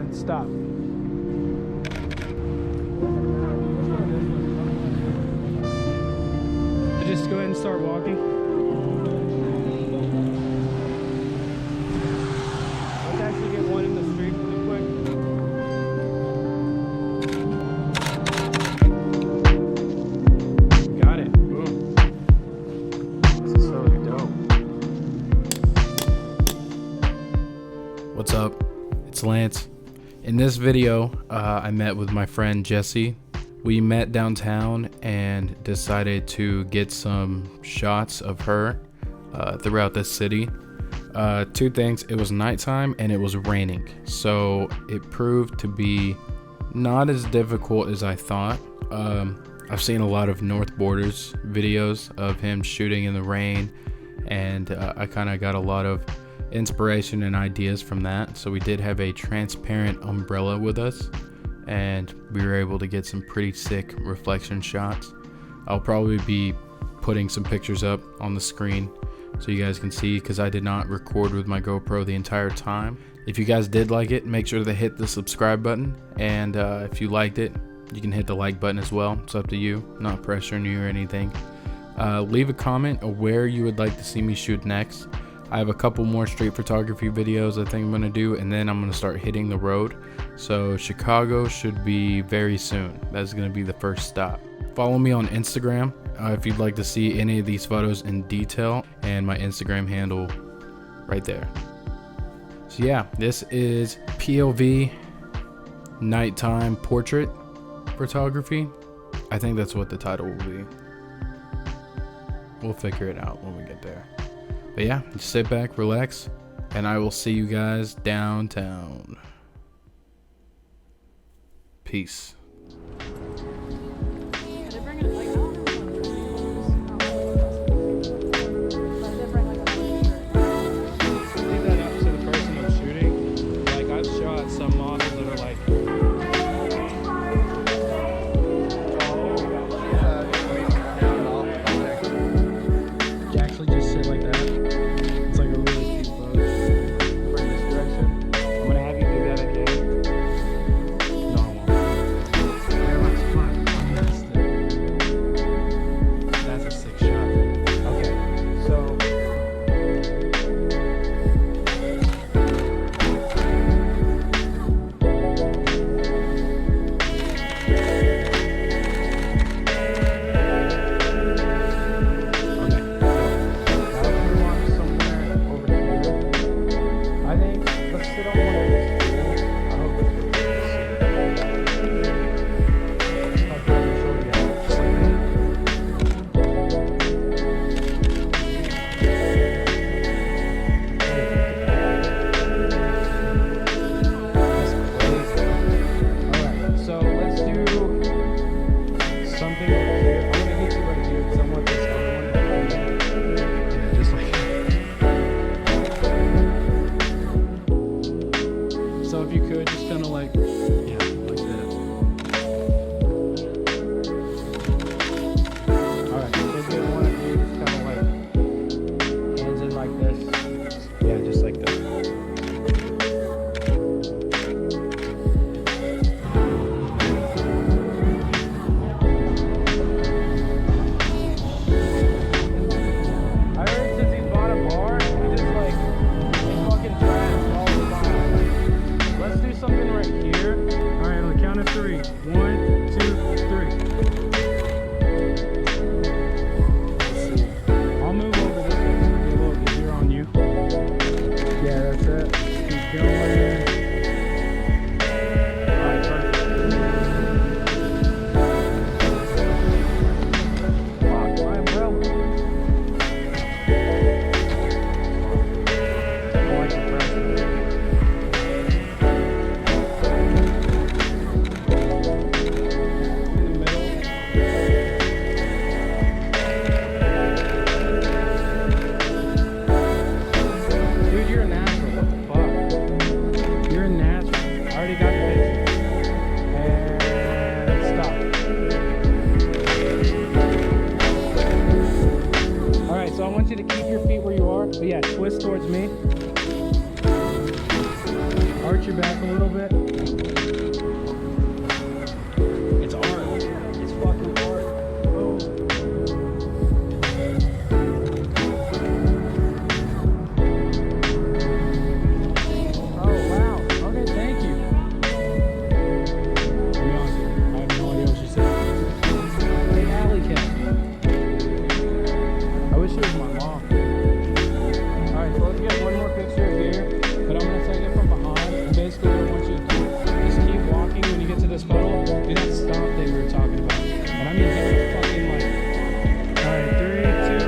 on, stop. Just go ahead and start walking. Let's actually get one in the street really quick. Got it. Boom. This is so dope. What's up? It's Lance. In this video, I met with my friend Jesse. We met downtown and decided to get some shots of her throughout the city. Two things: it was nighttime and it was raining, so it proved to be not as difficult as I thought. I've seen a lot of North Borders videos of him shooting in the rain, and I kind of got a lot of inspiration and ideas from that. So we did have a transparent umbrella with us, and we were able to get some pretty sick reflection shots. I'll probably be putting some pictures up on the screen so you guys can see, because I did not record with my GoPro the entire time. If you guys did like it, make sure to hit the subscribe button, and if you liked it, you can hit the like button as well. It's up to you, not pressuring you or anything. Leave a comment of where you would like to see me shoot next. I have a couple more street photography videos I think I'm going to do, and then I'm going to start hitting the road. So Chicago should be very soon. That's going to be the first stop. Follow me on Instagram if you'd like to see any of these photos in detail, and my Instagram handle right there. So yeah, this is POV nighttime portrait photography. I think that's what the title will be. We'll figure it out when we get there. But yeah, just sit back, relax, and I will see you guys downtown. Peace. Arch your back a little bit. It's art. It's fucking art. Oh. Oh, wow. Okay, thank you. To be honest with you, I have no idea what she said. Hey, alley cat. I wish it was my mom. Alright, so let's get one more picture here, but I'm going to take it from behind. And basically, what I want you to do is keep walking when you get to this puddle. Do that stop thing we were talking about. And I mean, give it a fucking like. Alright, 3, 2,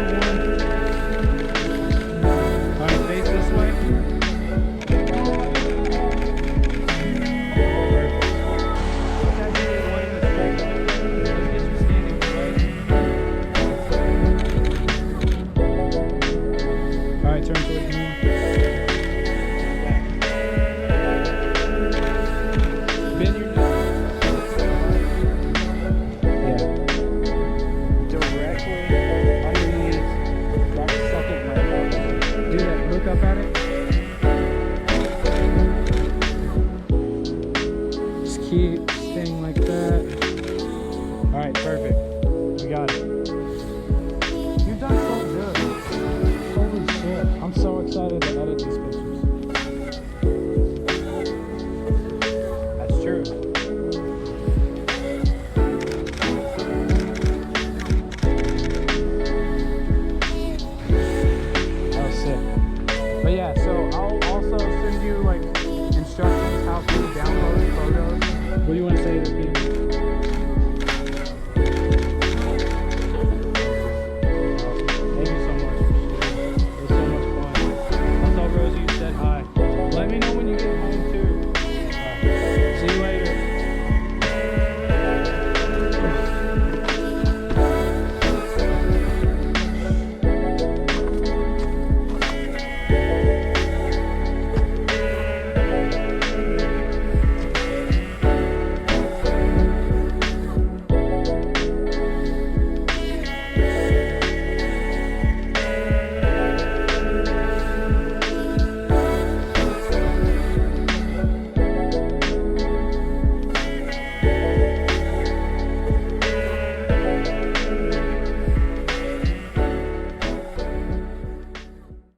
1. Alright, face this way. Alright, turn towards me. Bend your neck. Yeah. Directly underneath. That second leg. Do that. Look up at it. Just keep staying like that. Alright, perfect. We got it. You've done so good. Holy shit. I'm so excited to edit these pictures. That's true. That was sick. But yeah, so I'll also send you like instructions how to download photos. What do you want to say to the people?